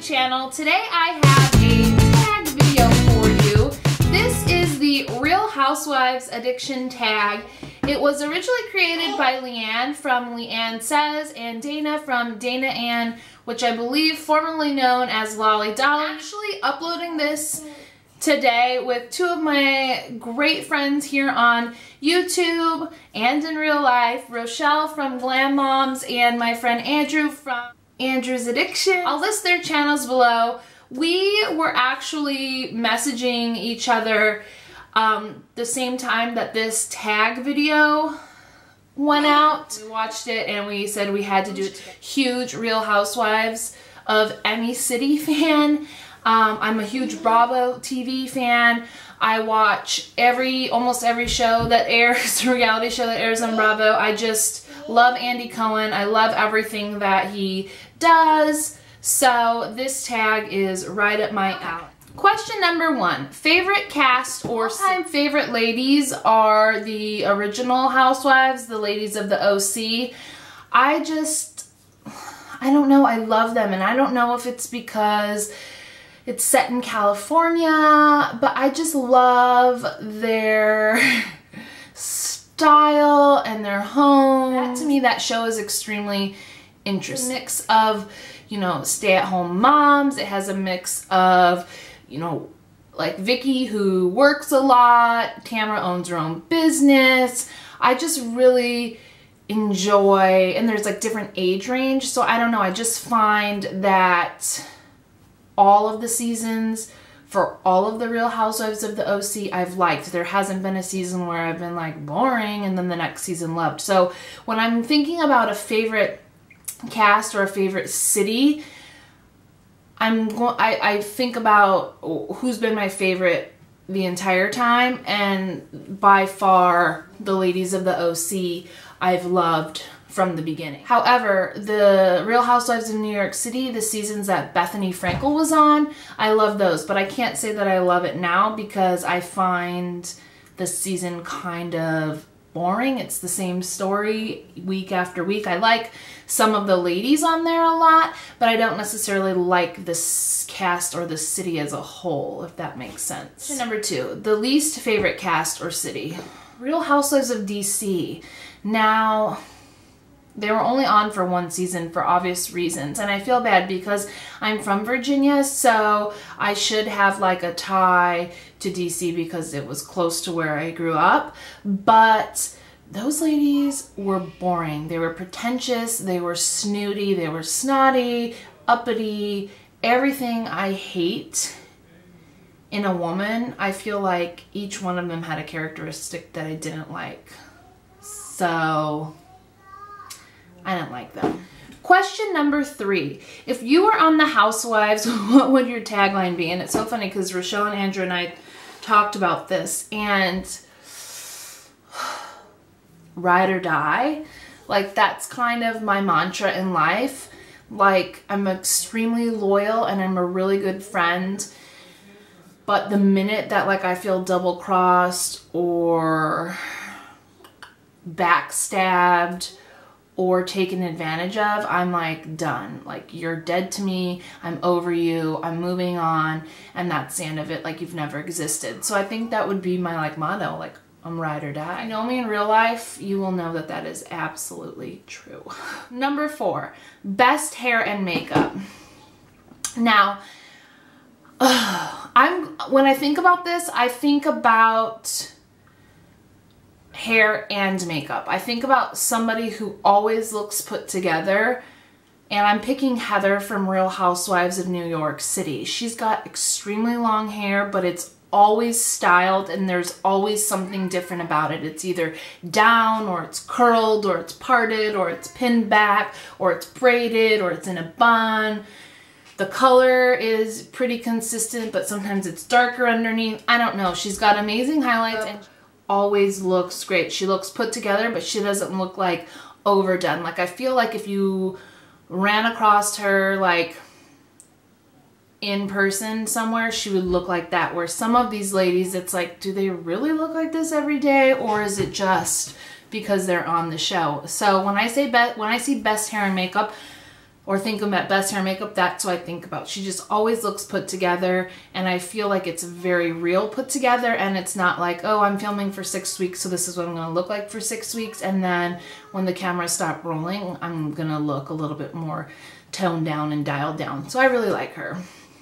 channel. Today I have a tag video for you. This is the Real Housewives addiction tag. It was originally created by Leanne from Leanne Says and Dana from Dana Ann, which I believe formerly known as Lolly Dolly. I'm actually uploading this today with two of my great friends here on YouTube and in real life, Rochelle from Glam Moms and my friend Andrew from Andrew's Addiction. I'll list their channels below. We were actually messaging each other the same time that this tag video went out. We watched it and we said we had to do it. Huge Real Housewives of any city fan. I'm a huge Bravo TV fan. I watch almost every show that airs, reality show that airs on Bravo. I just love Andy Cohen. I love everything that he does. So this tag is right up my alley. Question number 1, favorite cast or all-time favorite ladies are the original Housewives, the ladies of the OC. I don't know, I love them, and I don't know if it's because it's set in California, but I just love their style and their home. To me, that show is extremely interesting. Mix of, you know, stay-at-home moms. It has a mix of, you know, like Vicky, who works a lot. Tamara owns her own business. I just really enjoy, and there's like different age range. So I don't know, I just find that all of the seasons for all of the Real Housewives of the OC I've liked. There hasn't been a season where I've been like boring and then the next season loved. So when I'm thinking about a favorite cast or a favorite city, I think about who's been my favorite the entire time, and by far the ladies of the OC I've loved from the beginning. However, the Real Housewives of New York City, the seasons that Bethany Frankel was on, I love those, but I can't say that I love it now because I find the season kind of boring. It's the same story week after week. I like some of the ladies on there a lot, but I don't necessarily like this cast or the city as a whole, if that makes sense. Number 2, the least favorite cast or city. Real Housewives of DC. Now, they were only on for one season for obvious reasons, and I feel bad because I'm from Virginia, so I should have like a tie to DC because it was close to where I grew up, but those ladies were boring. They were pretentious, they were snooty, they were snotty, uppity, everything I hate in a woman. I feel like each one of them had a characteristic that I didn't like, so I didn't like them. Question number 3. If you were on the Housewives, what would your tagline be? And it's so funny because Rochelle and Andrew and I talked about this, and ride or die. Like, that's kind of my mantra in life. Like, I'm extremely loyal and I'm a really good friend, but the minute that like I feel double-crossed or backstabbed or taken advantage of, I'm like done. Like, you're dead to me, I'm over you, I'm moving on, and that's the end of it. Like, you've never existed. So I think that would be my like motto, like, I'm ride or die. If you know me in real life, you will know that that is absolutely true. Number 4, best hair and makeup. Now, when I think about this, I think about hair and makeup. I think about somebody who always looks put together, and I'm picking Heather from Real Housewives of New York City. She's got extremely long hair, but it's always styled and there's always something different about it. It's either down, or it's curled, or it's parted, or it's pinned back, or it's braided, or it's in a bun. The color is pretty consistent, but sometimes it's darker underneath. I don't know. She's got amazing highlights and always looks great. She looks put together, but she doesn't look like overdone. Like, I feel like if you ran across her like in person somewhere, she would look like that. Where some of these ladies, it's like, do they really look like this every day, or is it just because they're on the show? So when I see best hair and makeup, or think of at Best Hair Makeup, that's what I think about. She just always looks put together, and I feel like it's very real put together, and it's not like, oh, I'm filming for 6 weeks, so this is what I'm gonna look like for 6 weeks, and then when the cameras stop rolling, I'm gonna look a little bit more toned down and dialed down. So I really like her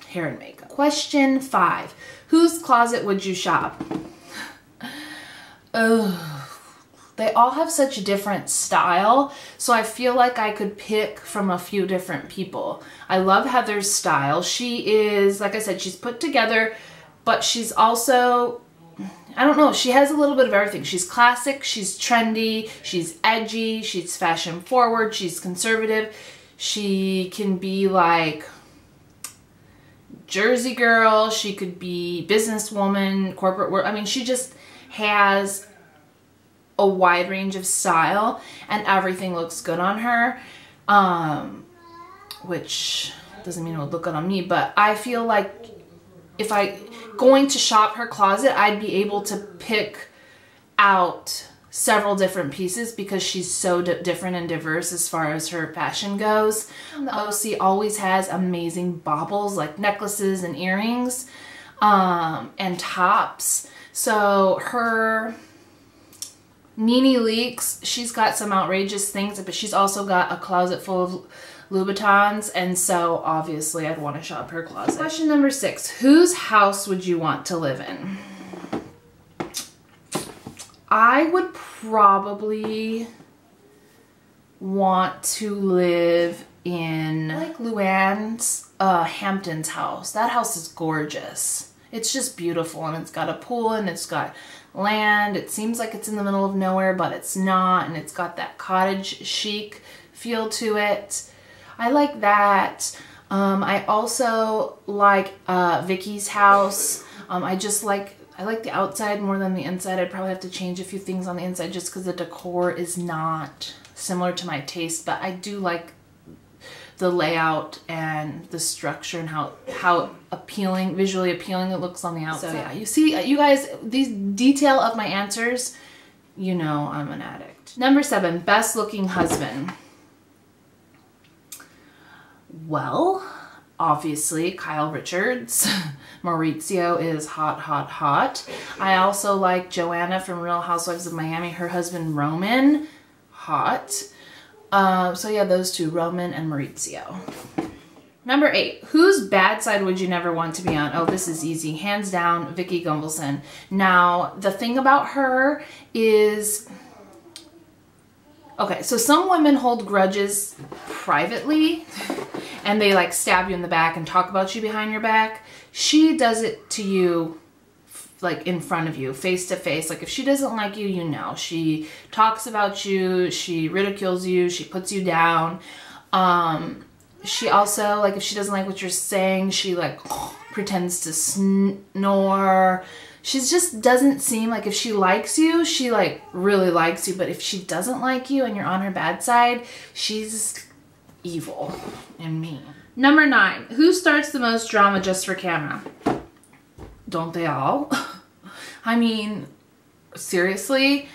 hair and makeup. Question 5, whose closet would you shop? Oh. They all have such a different style, so I feel like I could pick from a few different people. I love Heather's style. She is, like I said, she's put together, but she's also, I don't know, she has a little bit of everything. She's classic, she's trendy, she's edgy, she's fashion forward, she's conservative. She can be like Jersey girl, she could be businesswoman, corporate work. I mean, she just has a wide range of style, and everything looks good on her, which doesn't mean it would look good on me, but I feel like if I going to shop her closet, I'd be able to pick out several different pieces because she's so different and diverse as far as her fashion goes. The OC always has amazing baubles, like necklaces and earrings, and tops. So her Nene Leakes, she's got some outrageous things, but she's also got a closet full of Louboutins, and so obviously I'd want to shop her closet. Question number 6, whose house would you want to live in? I would probably want to live in like Luann's Hampton's house. That house is gorgeous. It's just beautiful, and it's got a pool, and it's got land. It seems like it's in the middle of nowhere, but it's not, and it's got that cottage chic feel to it. I like that. I also like Vicky's house. I like the outside more than the inside. I'd probably have to change a few things on the inside just because the decor is not similar to my taste, but I do like the layout and the structure and how appealing, visually appealing it looks on the outside. So yeah, you see, you guys, these detail of my answers, you know I'm an addict. Number 7, best looking husband. Well, obviously Kyle Richards. Maurizio is hot, hot, hot. I also like Joanna from Real Housewives of Miami. Her husband Roman, hot. So yeah, those two, Roman and Maurizio. Number 8, whose bad side would you never want to be on? Oh, this is easy. Hands down, Vicki Gunvalson. Now, the thing about her is, okay, so some women hold grudges privately, and they like stab you in the back and talk about you behind your back. She does it to you like in front of you, face to face. Like if she doesn't like you, you know. She talks about you, she ridicules you, she puts you down. She also, like if she doesn't like what you're saying, she like pretends to snore. She just doesn't seem like, if she likes you, she like really likes you. But if she doesn't like you and you're on her bad side, she's evil and mean. Number 9, who starts the most drama just for camera? Don't they all? I mean, seriously.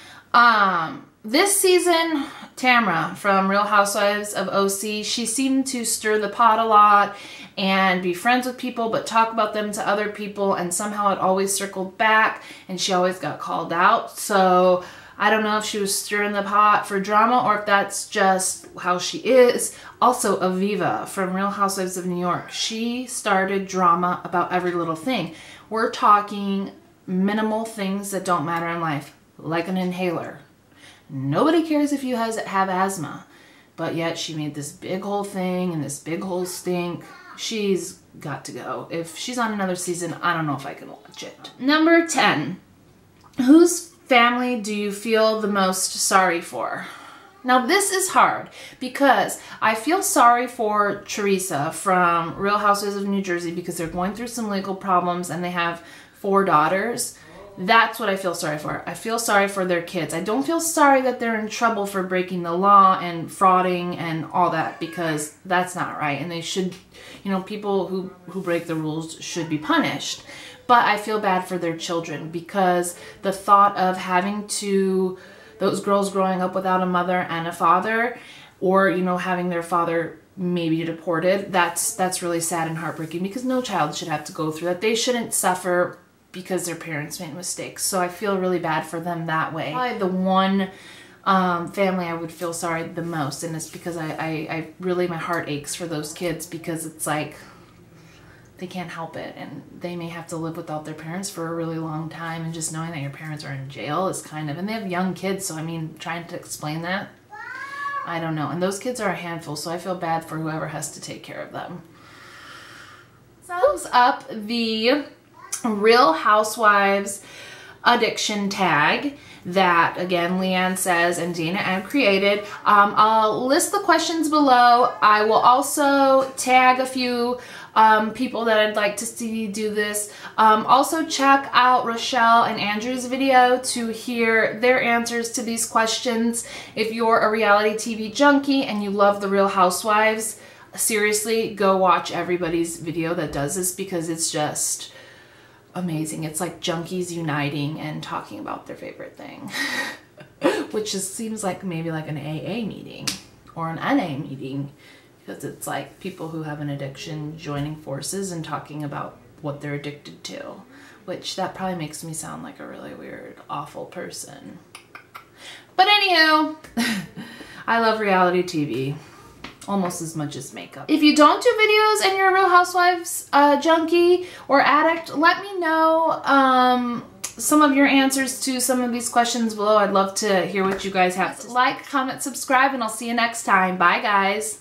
This season, Tamra from Real Housewives of OC, she seemed to stir the pot a lot and be friends with people, but talk about them to other people, and somehow it always circled back, and she always got called out. So I don't know if she was stirring the pot for drama or if that's just how she is. Also, Aviva from Real Housewives of New York, she started drama about every little thing. We're talking minimal things that don't matter in life, like an inhaler. Nobody cares if you have asthma, but yet she made this big whole thing and this big whole stink. She's got to go. If she's on another season, I don't know if I can watch it. Number 10, whose family do you feel the most sorry for? Now this is hard because I feel sorry for Teresa from Real Housewives of New Jersey because they're going through some legal problems and they have 4 daughters. That's what I feel sorry for. I feel sorry for their kids. I don't feel sorry that they're in trouble for breaking the law and frauding and all that, because that's not right. And they should, you know, people who break the rules should be punished. But I feel bad for their children because the thought of having those girls growing up without a mother and a father, or, you know, having their father maybe deported. That's really sad and heartbreaking, because no child should have to go through that. They shouldn't suffer because their parents made mistakes. So I feel really bad for them that way. Probably the one family I would feel sorry the most, and it's because I really, my heart aches for those kids, because it's like they can't help it, and they may have to live without their parents for a really long time, and just knowing that your parents are in jail is kind of, and they have young kids, so I mean, trying to explain that, I don't know. And those kids are a handful, so I feel bad for whoever has to take care of them. Sums up the Real Housewives addiction tag that, again, Leanne says and Dana Ann created. I'll list the questions below. I will also tag a few people that I'd like to see do this. Also check out Rochelle and Andrew's video to hear their answers to these questions. If you're a reality TV junkie and you love the Real Housewives, seriously, go watch everybody's video that does this, because it's just amazing. It's like junkies uniting and talking about their favorite thing, which just seems like maybe like an AA meeting or an NA meeting, because it's like people who have an addiction joining forces and talking about what they're addicted to, which that probably makes me sound like a really weird, awful person. But anywho, I love reality TV almost as much as makeup. If you don't do videos and you're a Real Housewives junkie or addict, let me know some of your answers to some of these questions below. I'd love to hear what you guys have to like, comment, subscribe, and I'll see you next time. Bye, guys.